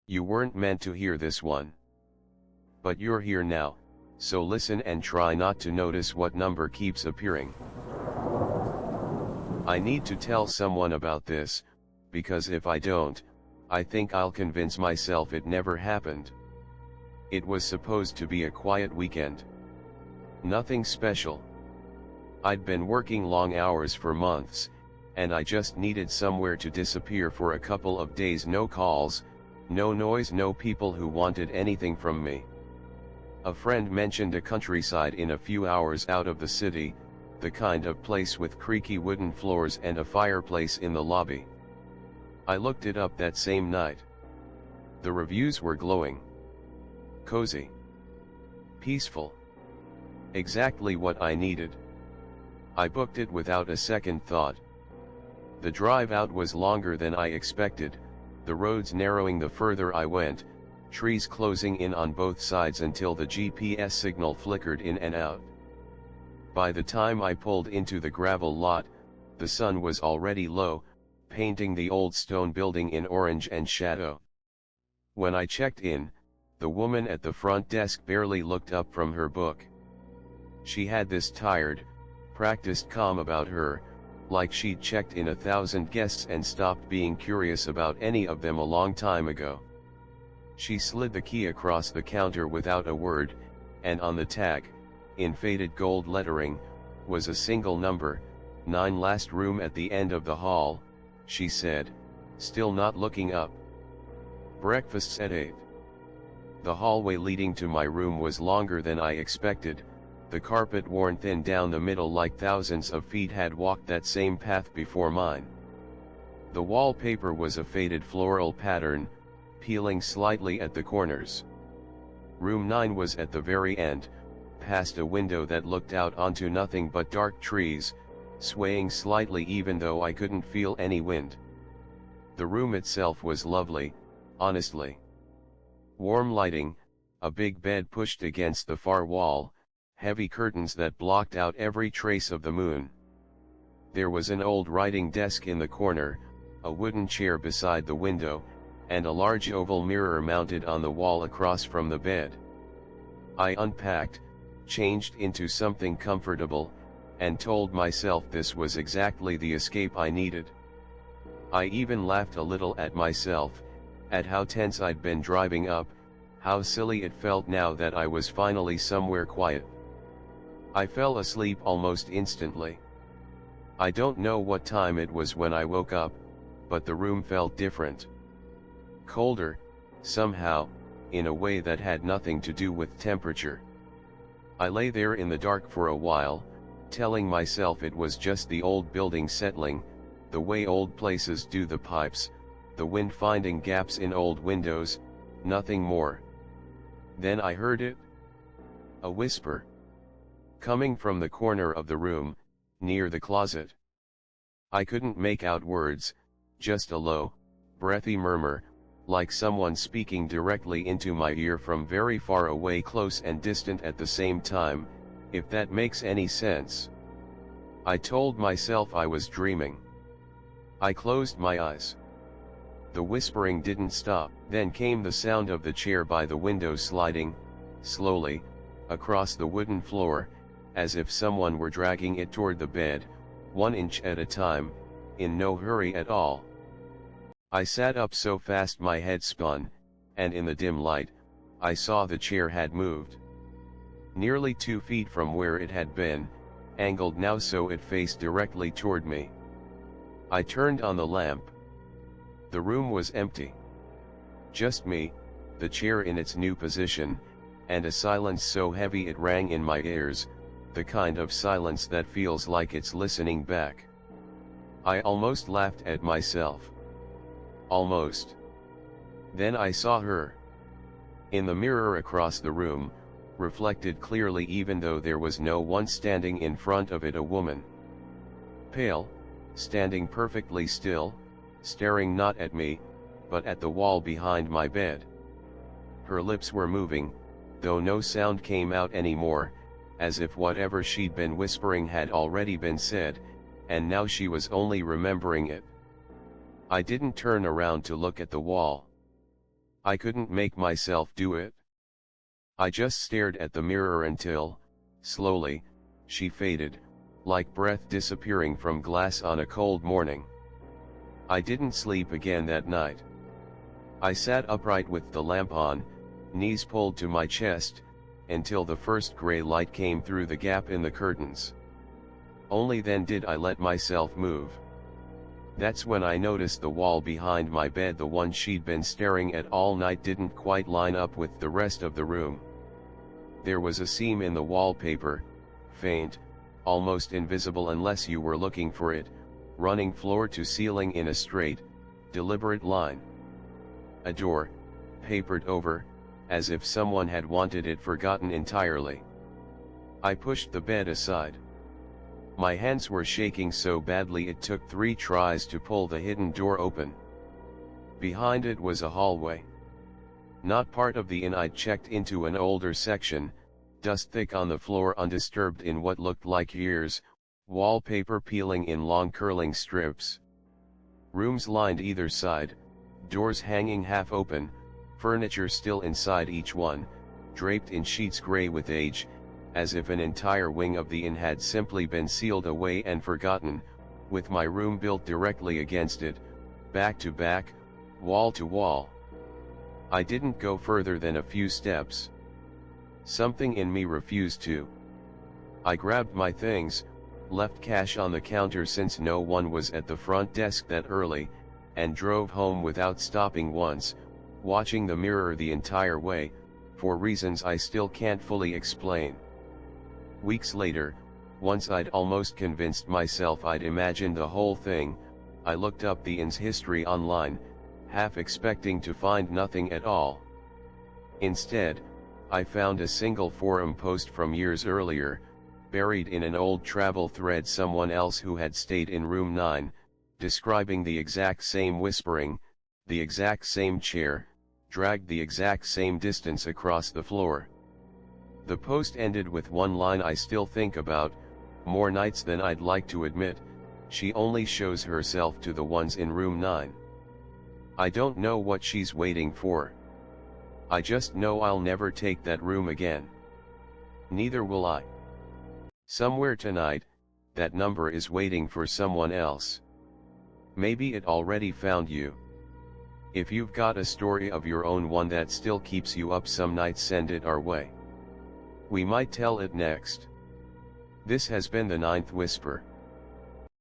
You weren't meant to hear this one. But you're here now, so listen and try not to notice what number keeps appearing. I need to tell someone about this, because if I don't, I think I'll convince myself it never happened. It was supposed to be a quiet weekend. Nothing special. I'd been working long hours for months, and I just needed somewhere to disappear for a couple of days. No calls, no noise, no people who wanted anything from me. A friend mentioned a countryside in a few hours out of the city, the kind of place with creaky wooden floors and a fireplace in the lobby. I looked it up that same night. The reviews were glowing. Cozy. Peaceful. Exactly what I needed. I booked it without a second thought. The drive out was longer than I expected, the roads narrowing the further I went, trees closing in on both sides until the GPS signal flickered in and out. By the time I pulled into the gravel lot, the sun was already low, painting the old stone building in orange and shadow. When I checked in, the woman at the front desk barely looked up from her book. She had this tired, practiced calm about her, like she'd checked in 1,000 guests and stopped being curious about any of them a long time ago. She slid the key across the counter without a word, and on the tag, in faded gold lettering, was a single number, 9, last room at the end of the hall, she said, still not looking up. Breakfast's at 8. The hallway leading to my room was longer than I expected, the carpet worn thin down the middle like thousands of feet had walked that same path before mine. The wallpaper was a faded floral pattern, peeling slightly at the corners. Room 9 was at the very end, past a window that looked out onto nothing but dark trees, swaying slightly even though I couldn't feel any wind. The room itself was lovely, honestly. Warm lighting, a big bed pushed against the far wall, heavy curtains that blocked out every trace of the moon. There was an old writing desk in the corner, a wooden chair beside the window, and a large oval mirror mounted on the wall across from the bed. I unpacked, changed into something comfortable, and told myself this was exactly the escape I needed. I even laughed a little at myself, at how tense I'd been driving up, how silly it felt now that I was finally somewhere quiet. I fell asleep almost instantly. I don't know what time it was when I woke up, but the room felt different. Colder, somehow, in a way that had nothing to do with temperature. I lay there in the dark for a while, telling myself it was just the old building settling, the way old places do, the pipes, the wind finding gaps in old windows, nothing more. Then I heard it. A whisper. Coming from the corner of the room, near the closet. I couldn't make out words, just a low, breathy murmur, like someone speaking directly into my ear from very far away, close and distant at the same time, if that makes any sense. I told myself I was dreaming. I closed my eyes. The whispering didn't stop. Then came the sound of the chair by the window sliding, slowly, across the wooden floor, as if someone were dragging it toward the bed, 1 inch at a time, in no hurry at all. I sat up so fast my head spun, and in the dim light, I saw the chair had moved. Nearly 2 feet from where it had been, angled now so it faced directly toward me. I turned on the lamp. The room was empty. Just me, the chair in its new position, and a silence so heavy it rang in my ears, the kind of silence that feels like it's listening back. I almost laughed at myself. Almost. Then I saw her. In the mirror across the room, reflected clearly even though there was no one standing in front of it, a woman. Pale, standing perfectly still, staring not at me, but at the wall behind my bed. Her lips were moving, though no sound came out anymore, as if whatever she'd been whispering had already been said, and now she was only remembering it. I didn't turn around to look at the wall. I couldn't make myself do it. I just stared at the mirror until, slowly, she faded, like breath disappearing from glass on a cold morning. I didn't sleep again that night. I sat upright with the lamp on, knees pulled to my chest, until the first gray light came through the gap in the curtains. Only then did I let myself move. That's when I noticed the wall behind my bed, the one she'd been staring at all night, didn't quite line up with the rest of the room. There was a seam in the wallpaper, faint, almost invisible unless you were looking for it, running floor to ceiling in a straight, deliberate line. A door, papered over, as if someone had wanted it forgotten entirely. I pushed the bed aside. My hands were shaking so badly it took 3 tries to pull the hidden door open. Behind it was a hallway. Not part of the inn. I'd checked into an older section, dust thick on the floor, undisturbed in what looked like years, wallpaper peeling in long curling strips. Rooms lined either side, doors hanging half open, furniture still inside each one, draped in sheets gray with age, as if an entire wing of the inn had simply been sealed away and forgotten, with my room built directly against it, back to back, wall to wall. I didn't go further than a few steps. Something in me refused to. I grabbed my things, left cash on the counter since no one was at the front desk that early, and drove home without stopping once, watching the mirror the entire way, for reasons I still can't fully explain. Weeks later, once I'd almost convinced myself I'd imagined the whole thing, I looked up the inn's history online, half expecting to find nothing at all. Instead, I found a single forum post from years earlier, buried in an old travel thread. Someone else who had stayed in room 9, describing the exact same whispering, the exact same chair, dragged the exact same distance across the floor. The post ended with one line I still think about: more nights than I'd like to admit, she only shows herself to the ones in room 9. I don't know what she's waiting for. I just know I'll never take that room again. Neither will I. Somewhere tonight, that number is waiting for someone else. Maybe it already found you. If you've got a story of your own, one that still keeps you up some nights, send it our way. We might tell it next. This has been the Ninth Whisper.